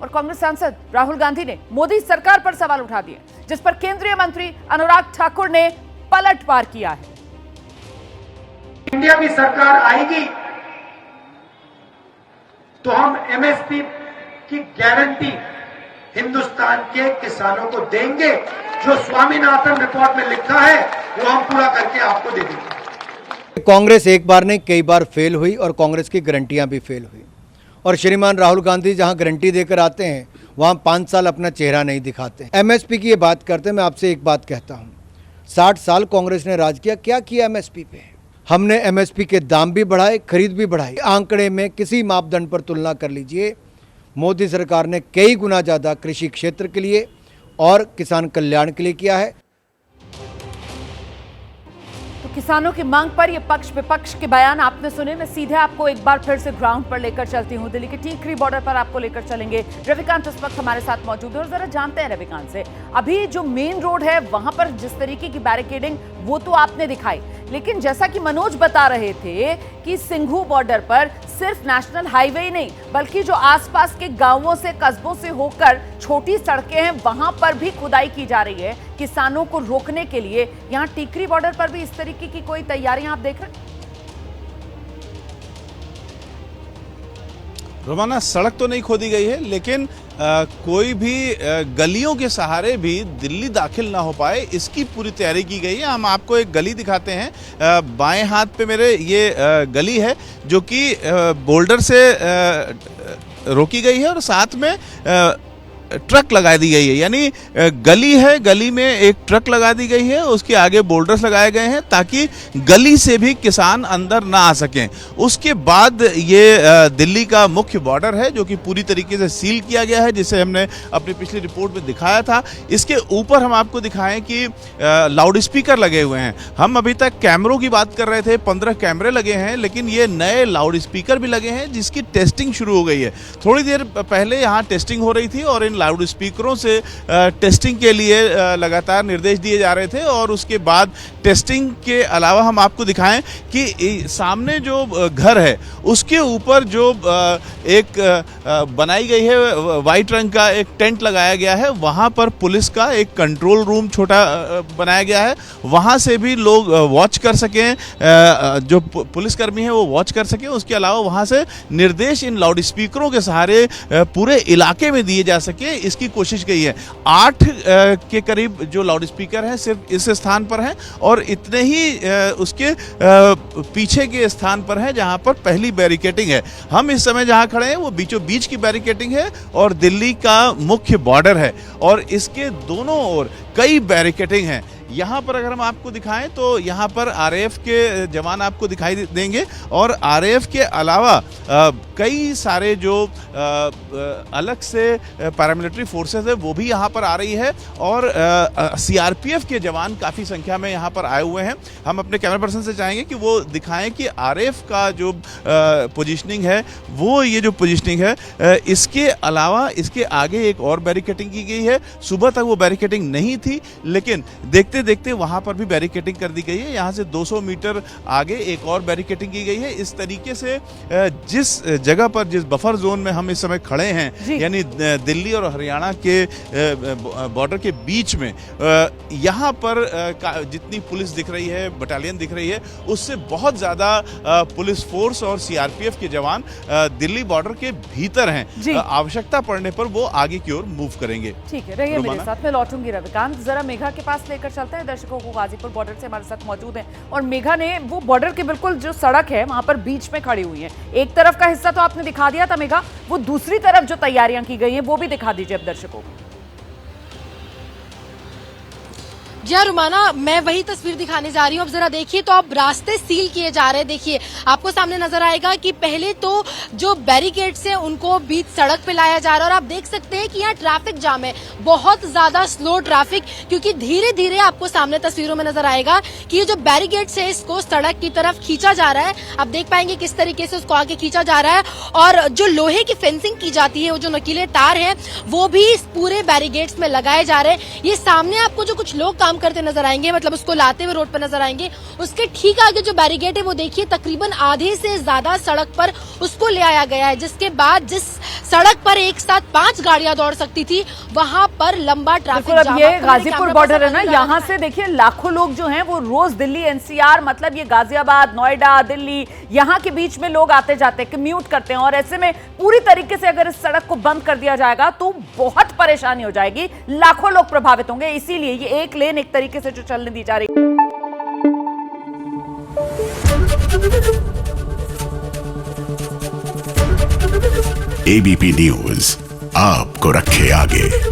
और कांग्रेस सांसद राहुल गांधी ने मोदी सरकार पर सवाल उठा दिए, जिस पर केंद्रीय मंत्री अनुराग ठाकुर ने पलटवार किया है। इंडिया की सरकार आएगी तो हम एमएसपी की गारंटी हिंदुस्तान के किसानों को देंगे। जो स्वामीनाथन रिपोर्ट में लिखा है वो हम पूरा करके आपको दे देंगे। कांग्रेस एक बार नहीं कई बार फेल हुई और कांग्रेस की गारंटियां भी फेल हुई। और श्रीमान राहुल गांधी जहां गारंटी देकर आते हैं वहां 5 साल अपना चेहरा नहीं दिखाते। एमएसपी की ये बात करते हैं, मैं आपसे एक बात कहता हूं, 60 साल कांग्रेस ने राज किया, क्या किया एमएसपी पे? हमने एमएसपी के दाम भी बढ़ाए, खरीद भी बढ़ाई। आंकड़े में किसी मापदंड पर तुलना कर लीजिए, मोदी सरकार ने कई गुना ज़्यादा कृषि क्षेत्र के लिए और किसान कल्याण के लिए किया है। तो किसानों की मांग पर ये पक्ष विपक्ष के बयान आपने सुने। मैं सीधे आपको एक बार फिर से ग्राउंड पर लेकर चलती हूँ। दिल्ली के टीकरी बॉर्डर पर आपको लेकर चलेंगे। रविकांत इस वक्त हमारे साथ मौजूद है और जरा जानते हैं रविकांत से, अभी जो मेन रोड है वहां पर जिस तरीके की बैरिकेडिंग वो तो आपने दिखाई, लेकिन जैसा कि मनोज बता रहे थे कि सिंघू बॉर्डर पर सिर्फ नेशनल हाईवे ही नहीं बल्कि जो आसपास के गांवों से कस्बों से होकर छोटी सड़कें हैं वहां पर भी खुदाई की जा रही है किसानों को रोकने के लिए। यहां टीकरी बॉर्डर पर भी इस तरीके की कोई तैयारियां आप देख रहे हैं? रोमाना, सड़क तो नहीं खोदी गई है, लेकिन कोई भी गलियों के सहारे भी दिल्ली दाखिल ना हो पाए इसकी पूरी तैयारी की गई है। हम आपको एक गली दिखाते हैं। बाएं हाथ पे मेरे ये गली है जो कि बोल्डर से रोकी गई है और साथ में ट्रक लगा दी गई है, यानी गली है, गली में एक ट्रक लगा दी गई है, उसके आगे बोल्डर्स लगाए गए हैं ताकि गली से भी किसान अंदर ना आ सकें। उसके बाद ये दिल्ली का मुख्य बॉर्डर है जो कि पूरी तरीके से सील किया गया है, जिसे हमने अपनी पिछली रिपोर्ट में दिखाया था। इसके ऊपर हम आपको दिखाएं कि लाउड स्पीकर लगे हुए हैं। हम अभी तक कैमरों की बात कर रहे थे, 15 कैमरे लगे हैं, लेकिन ये नए लाउड स्पीकर भी लगे हैं जिसकी टेस्टिंग शुरू हो गई है। थोड़ी देर पहले यहाँ टेस्टिंग हो रही थी और इन लाउड स्पीकरों से टेस्टिंग के लिए लगातार निर्देश दिए जा रहे थे। और उसके बाद टेस्टिंग के अलावा हम आपको दिखाएं कि सामने जो घर है उसके ऊपर जो एक बनाई गई है वाइट रंग का एक टेंट लगाया गया है, वहां पर पुलिस का एक कंट्रोल रूम छोटा बनाया गया है। वहां से भी लोग वॉच कर सकें, जो पुलिसकर्मी है वो वॉच कर सकें। उसके अलावा वहां से निर्देश इन लाउड स्पीकरों के सहारे पूरे इलाके में दिए जा सके, इसकी कोशिश की है। 8 के करीब जो लाउड स्पीकर हैं सिर्फ इस स्थान पर हैं और इतने ही उसके पीछे के स्थान पर हैं जहां पर पहली बैरिकेडिंग है। हम इस समय जहां खड़े हैं वो बीचों बीच की बैरिकेडिंग है और दिल्ली का मुख्य बॉर्डर है और इसके दोनों ओर कई बैरिकेडिंग हैं। यहाँ पर अगर हम आपको दिखाएं तो यहाँ पर आरएएफ के जवान आपको दिखाई देंगे और आरएएफ के अलावा कई सारे जो अलग से पैरामिलिट्री फोर्सेस है वो भी यहाँ पर आ रही है और सीआरपीएफ के जवान काफ़ी संख्या में यहाँ पर आए हुए हैं। हम अपने कैमरा पर्सन से चाहेंगे कि वो दिखाएं कि आरएएफ का जो पोजीशनिंग है वो ये जो पोजीशनिंग है, इसके अलावा इसके आगे एक और बैरिकेडिंग की गई है। सुबह तक वो बैरिकेडिंग नहीं थी, लेकिन देखते देखते वहां पर भी बैरिकेडिंग कर दी गई है। यहां से 200 मीटर आगे एक और बैरिकेडिंग की गई है। इस तरीके से जिस जगह पर, जिस बफर जोन में हम इस समय खड़े हैं, यानी दिल्ली और हरियाणा के बॉर्डर के बीच में, यहां पर जितनी पुलिस दिख रही है, बटालियन दिख रही है, उससे बहुत ज्यादा पुलिस फोर्स और सीआरपीएफ के जवान दिल्ली बॉर्डर के भीतर हैं। आवश्यकता पड़ने पर वो आगे की ओर मूव करेंगे। ठीक है, रहिए मेरे साथ, मैं लौटूंगी। रविकांत, जरा मेघा के पास लेकर चलते हैं दर्शकों को। गाजीपुर बॉर्डर से हमारे साथ मौजूद हैं और मेघा ने वो बॉर्डर के बिल्कुल जो सड़क है वहां पर बीच में खड़ी हुई है। एक तरफ का हिस्सा तो आपने दिखा दिया था मेघा, वो दूसरी तरफ जो तैयारियां की गई हैं वो भी दिखा दीजिए अब दर्शकों को। जी हाँ रुमाना, मैं वही तस्वीर दिखाने जा रही हूँ। अब जरा देखिए तो अब रास्ते सील किए जा रहे हैं। देखिए आपको सामने नजर आएगा कि पहले तो जो बैरिकेड्स हैं उनको बीच सड़क पे लाया जा रहा है और आप देख सकते हैं कि यहाँ ट्रैफिक जाम है, बहुत ज्यादा स्लो ट्रैफिक, क्योंकि धीरे धीरे आपको सामने तस्वीरों में नजर आएगा कि ये जो बैरिकेड्स है इसको सड़क की तरफ खींचा जा रहा है। आप देख पाएंगे किस तरीके से उसको आगे खींचा जा रहा है और जो लोहे की फेंसिंग की जाती है, वो जो नुकीले तार है वो भी इस पूरे बैरिकेड्स में लगाए जा रहे हैं। ये सामने आपको जो कुछ लोग काम काम करते नजर आएंगे, मतलब उसको लाते हुए रोड पर नजर आएंगे। उसके ठीक आगे जो बैरिकेड है वो देखिए तकरीबन आधे से ज्यादा सड़क पर उसको ले आया गया है, जिसके बाद जिस सड़क पर एक साथ 5 गाड़ियां दौड़ सकती थी वहां पर लंबा ट्रैफिक बिल्कुल। जाम। अब ये गाजीपुर बॉर्डर है ना, यहाँ से देखिए लाखों लोग जो हैं वो रोज दिल्ली एनसीआर, मतलब ये गाजियाबाद, नोएडा, दिल्ली, यहाँ के बीच में लोग आते जाते कम्यूट करते हैं, और ऐसे में पूरी तरीके से अगर इस सड़क को बंद कर दिया जाएगा तो बहुत परेशानी हो जाएगी, लाखों लोग प्रभावित होंगे। इसीलिए ये एक लेन एक तरीके से जो चलने दी जा रही है। एबीपी न्यूज आपको रखे आगे।